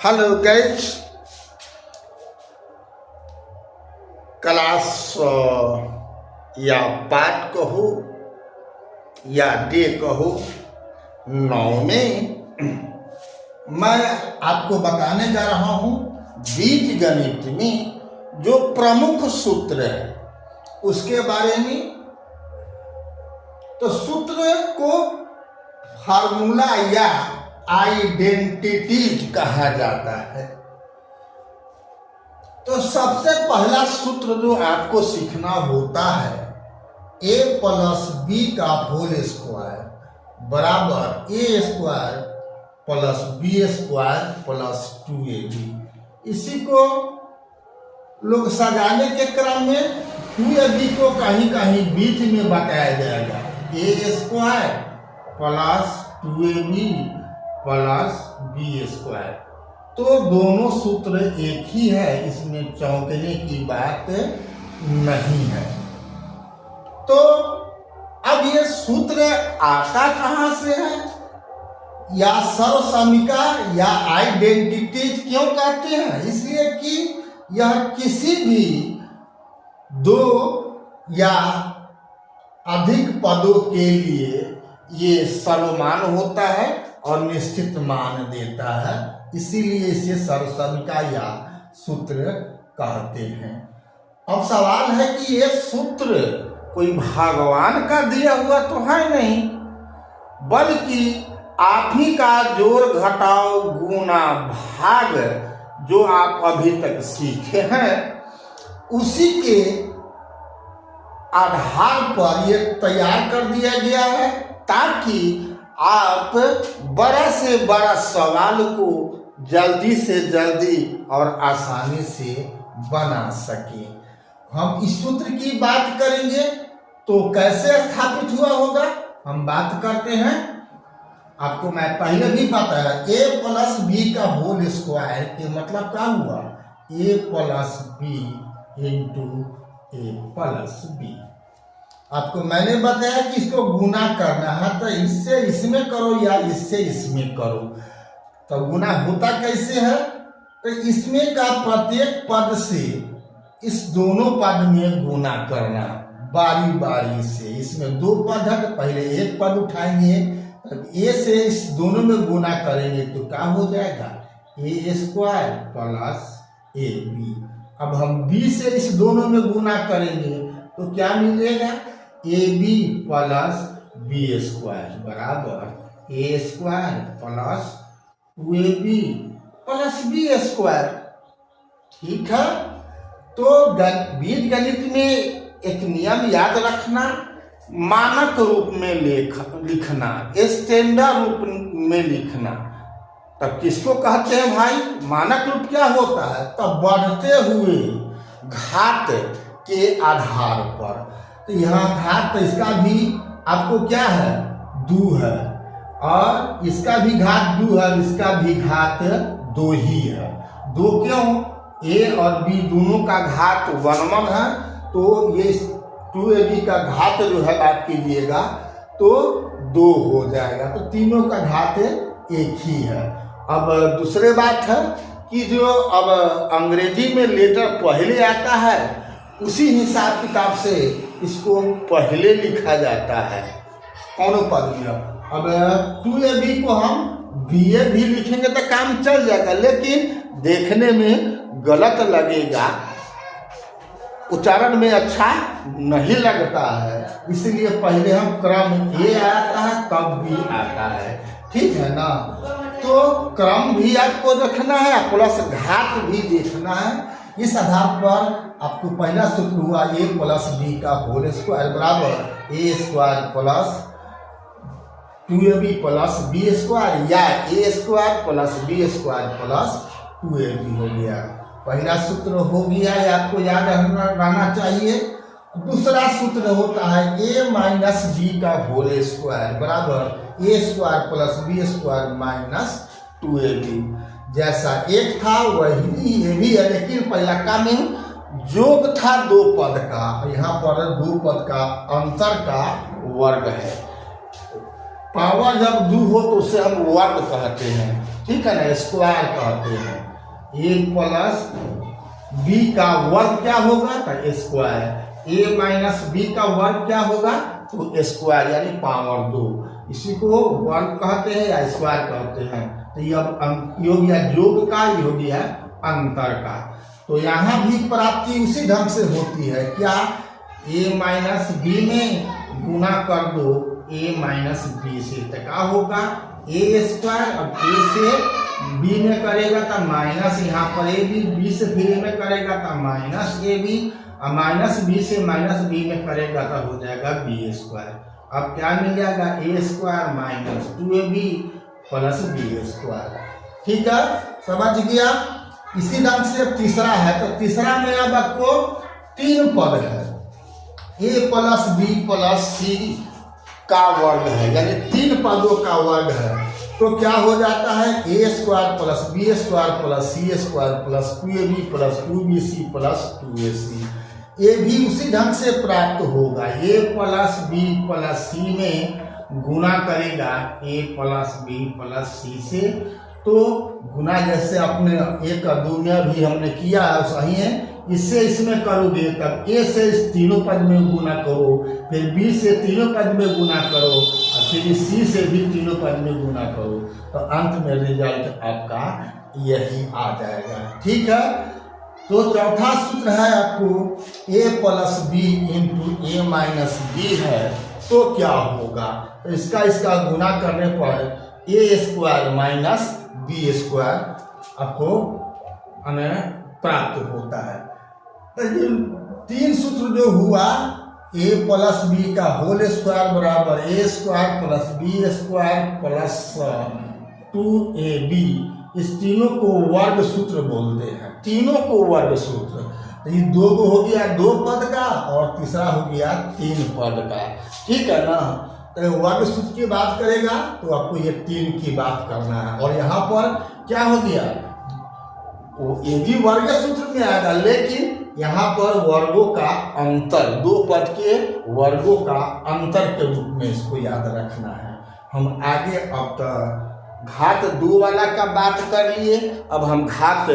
Hello guys, class या पाठ कहो या डे कहो 9 में मैं आपको बताने जा रहा हूँ बीज गणित में जो प्रमुख सूत्र है उसके बारे में। तो सूत्र को फार्मूला या आइडेंटिटीज कहा जाता है। तो सबसे पहला सूत्र जो आपको सीखना होता है a प्लस बी का होल स्क्वायर बराबर A square plus B square plus 2ab। इसी को लोग सजाने के क्रम में 2ab को कहीं कहीं बीच में बताया जाएगा, A square plus 2ab plus B square. तो दोनों सूत्र एक ही है, इसमें चौंकने की बात नहीं है। तो अब ये सूत्र आता कहाँ से है या सर्वसमीका या आइडेंटिटीज क्यों कहते हैं? इसलिए कि यह किसी भी दो या अधिक पदों के लिए ये सर्वमान होता है और निश्चित मान देता है, इसीलिए इसे सर्वसमीका या सूत्र कहते हैं। अब सवाल है कि ये सूत्र कोई भगवान का दिया हुआ तो है नहीं, बल्कि आप ही का जोड़ घटाव गुना भाग जो आप अभी तक सीखे हैं उसी के आधार पर ये तैयार कर दिया गया है, ताकि आप बड़ा से बड़ा सवाल को जल्दी से जल्दी और आसानी से बना सके। हम इस सूत्र की बात करेंगे तो कैसे स्थापित हुआ होगा, हम बात करते हैं। आपको मैं पहले भी बताया a प्लस बी का होल स्क्वायर के मतलब क्या हुआ, a plus B into A plus B. आपको मैंने बताया कि इसको गुना करना है तो इससे इसमें करो या इससे इसमें करो। तो गुना होता कैसे है, तो इसमें का प्रत्येक पद से इस दोनों पद में गुना करना बारी बारी से। इसमें दो पद है तो पहले एक पद उठाएंगे, तब ए से इस दोनों में गुना करेंगे तो क्या हो जाएगा, A square plus A B. अब हम बी से इस दोनों में गुना करेंगे तो क्या मिलेगा, A B plus B square बराबर A square plus 2ab plus B square. ठीक है, तो बीज गणित में एक नियम याद रखना, मानक रूप में लिखना, स्टैंडर्ड रूप में लिखना। तब किसको कहते हैं भाई, मानक रूप क्या होता है, तब बढ़ते हुए घात के आधार पर। तो यहाँ घात, तो इसका भी आपको क्या है, 2 है, और इसका भी घात 2 है, इसका भी घात 2 ही है। 2 क्यों, ए और बी दोनों का घात 1 है, तो ये 2ab का घात जो है बात कीजिएगा तो 2 हो जाएगा। तो तीनों का घात एक ही है। अब दूसरे बात है कि जो अब अंग्रेजी में लेटर पहले आता है उसी हिसाब किताब से इसको पहले लिखा जाता है। कौन पद में अब 2ab को हम ba भी लिखेंगे तो काम चल जाएगा, लेकिन देखने में गलत लगेगा, उच्चारण में अच्छा नहीं लगता है, इसलिए पहले हम क्रम ए आता है तब भी आता है। ठीक है ना, तो क्रम भी आपको रखना है प्लस घात भी देखना है। इस आधार पर आपको पहला सूत्र हुआ a प्लस बी का होल स्क्वायर बराबर A square plus 2ab plus B square, या A square plus B square plus 2ab हो गया। पहला सूत्र हो गया, आपको याद रहना चाहिए। दूसरा सूत्र होता है a माइनस बी का होल स्क्वायर बराबर A square plus B square minus 2ab। जैसा एक था वही ये भी है, लेकिन पहला का में जोग था 2 पद का, यहाँ पर 2 पद का अंतर का वर्ग है। पावर जब 2 हो तो उसे हम वर्ग कहते हैं, ठीक है ना, स्क्वायर कहते हैं। ए प्लस बी का वर्ग क्या होगा तो स्क्वायर, ए माइनस बी का वर्ग क्या होगा तो स्क्वायर, यानी पावर 2। इसी को वर्ग कहते हैं या स्क्वायर कहते हैं। तो ये अब ये हो गया योग का, ये हो गया अंतर का। तो यहाँ भी प्राप्ति उसी ढंग से होती है, क्या, a माइनस बी में गुना कर दो a माइनस बी से, तो क्या होगा a स्क्वायर। अब a से b में करेगा तो माइनस, यहाँ पर a b से फिर a में करेगा तो माइनस a b, और माइनस b से माइनस b में करेगा तो हो जाएगा b स्क्वायर। अब क्या मिल जाएगा a square minus 2ab plus b square. ठीक है, समझ गया। इसी ढंग से तीसरा है, तो तीसरा में अब आपको 3 पद है, a प्लस बी प्लस सी का वर्ग है, यानी 3 पदों का वर्ग है। तो क्या हो जाता है a square plus B square plus C square plus 2ab plus 2bc plus 2ac। ये भी उसी ढंग से प्राप्त होगा, a plus B plus C में गुना करेगा a plus B plus C से। तो गुना जैसे अपने एक का 2 में भी हमने किया है सही है, इससे इसमें करोगे तब a से इस तीनों पद में गुना करो, फिर b से तीनों पद में गुना करो, और फिर c से भी तीनों पद में गुना करो, तो अंत में रिजल्ट आपका यही आ जाएगा। ठीक है, तो चौथा सूत्र है आपको a plus B into A minus B है, तो क्या होगा, तो इसका गुना करने पर a square minus B square आपको प्राप्त होता है। तो ये 3 सूत्र जो हुआ, a प्लस बी का होल स्क्वायर बराबर a square plus B square plus 2ab, इस तीनों को वर्ग सूत्र बोलते हैं, तीनों को वर्ग सूत्र। तो ये 2 को हो गया 2 पद का और तीसरा हो गया 3 पद का। ठीक है ना, तो वर्ग सूत्र की बात करेगा तो आपको ये 3 की बात करना है। और यहाँ पर क्या हो गया, वो ये भी वर्ग सूत्र में आएगा, लेकिन यहाँ पर वर्गों का अंतर, 2 पद के वर्गों का अंतर के रूप में इसको याद रखना है। हम आगे अब तो घात 2 वाला का बात कर लिए, अब हम घात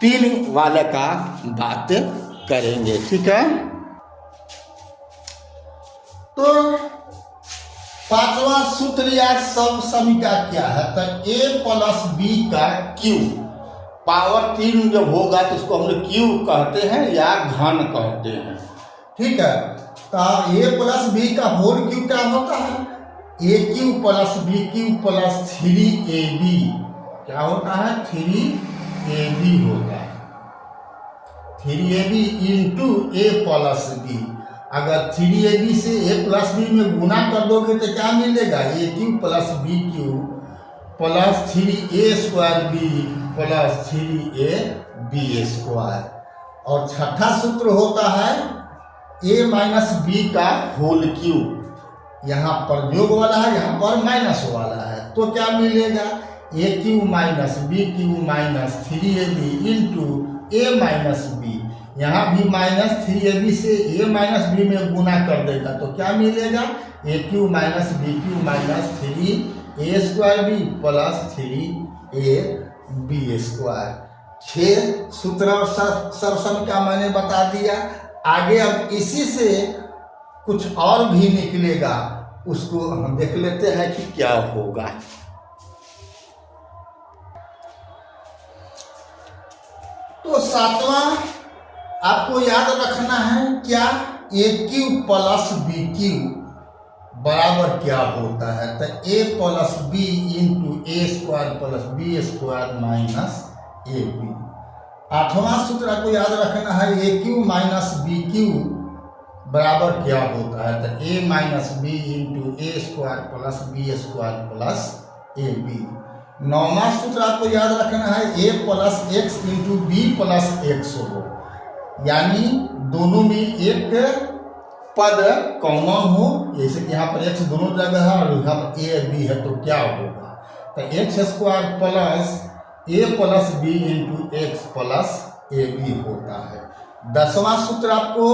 3 वाले का बात करेंगे। ठीक है, तो 5वां सूत्र या सब समीका क्या है, तो a प्लस बी का क्यूब, पावर 3 जब होगा तो उसको हम लोग क्यूब कहते हैं या घन कहते हैं। ठीक है, तो a प्लस बी का होल क्यूब क्या होता है, a cube plus B cube plus 3ab, क्या होता है 3ab होता है, 3ab into a plus B. अगर 3ab से a प्लस बी में गुना कर दोगे तो क्या मिलेगा, a cube plus B cube plus 3a square B plus 3ab square. और छठा सूत्र होता है a माइनस बी का होल क्यूब, यहाँ पर योग वाला है, यहाँ पर माइनस वाला है, तो क्या मिलेगा a cube minus B cube minus 3ab into a minus B. यहाँ भी माइनस 3ab से a माइनस बी में गुना कर देगा तो क्या मिलेगा, a cube minus B cube minus 3a square B plus 3ab square. 6 सूत्र और सरसम का मैंने बता दिया। आगे अब इसी से कुछ और भी निकलेगा, उसको हम देख लेते हैं कि क्या होगा। तो 7वां आपको याद रखना है क्या, a cube plus B cube बराबर क्या होता है, तो a plus B into A square plus B square minus ab। 8वां सूत्र आपको याद रखना है, a cube minus B cube बराबर क्या होता है, तो a minus B into A square plus B square plus ab। 9वां सूत्र आपको याद रखना है, a plus X into B plus X हो, यानी दोनों में एक पद कॉमन हो, जैसे कि यहाँ पर x दोनों जगह है और यहाँ पर a और b है, तो क्या होगा, तो X square plus a plus B into X plus ab होता है। 10वां सूत्र आपको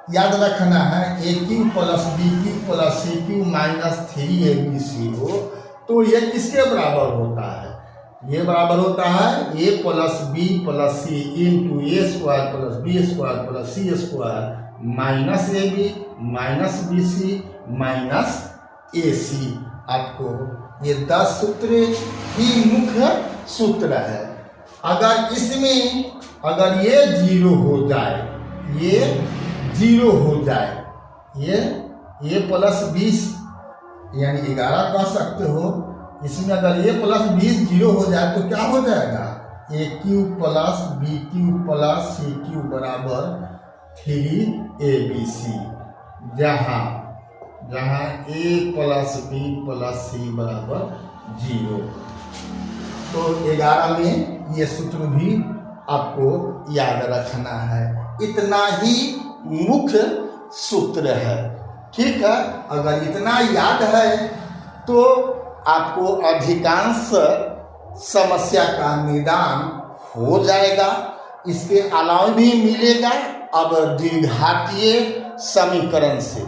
याद रखना है A cube plus B cube plus C cube minus 3abc हो तो ये किसके बराबर होता है? ये बराबर होता है A plus B plus C into A square plus B square plus C square minus A B minus B C minus A C. आपको ये 10 सूत्र ही मुख्य सूत्र है। अगर इसमें अगर ये 0 हो जाए, ये 0 हो जाए, ये प्लस 20 यानी 11 कह सकते हो। इसमें अगर ये प्लस 20 0 हो जाए तो क्या हो जाएगा? A cube plus B cube plus C cube बराबर 3abc, जहाँ A plus B plus C बराबर 0। तो 11 में ये सूत्र भी आपको याद रखना है। इतना ही मुख्य सूत्र है, ठीक है। अगर इतना याद है तो आपको अधिकांश समस्या का निदान हो जाएगा। इसके अलावा भी मिलेगा अब द्विघातीय समीकरण से।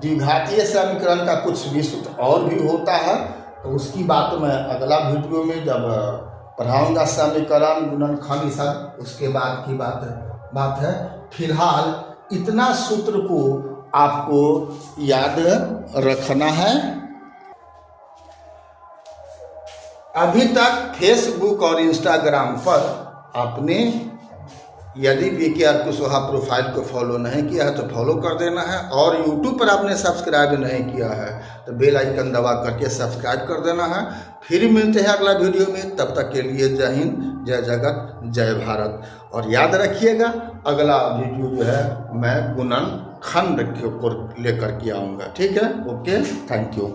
द्विघातीय समीकरण का कुछ भी सूत्र और भी होता है, तो उसकी बात मैं अगला वीडियो में जब पढ़ाऊंगा, समीकरण गुणनखंड ये सब, उसके बाद की बात है। फिलहाल इतना सूत्र को आपको याद रखना है। अभी तक फेसबुक और इंस्टाग्राम पर आपने यदि VKR कुशवाहा प्रोफाइल को फॉलो नहीं किया है तो फॉलो कर देना है, और यूट्यूब पर आपने सब्सक्राइब नहीं किया है तो बेल आइकन दबा करके सब्सक्राइब कर देना है। फिर मिलते हैं अगला वीडियो में, तब तक के लिए जय हिंद, जय जगत, जय भारत। और याद रखिएगा अगला वीडियो जो है मैं गुणनखंड को लेकर के आऊँगा, ठीक है। Okay, thank you.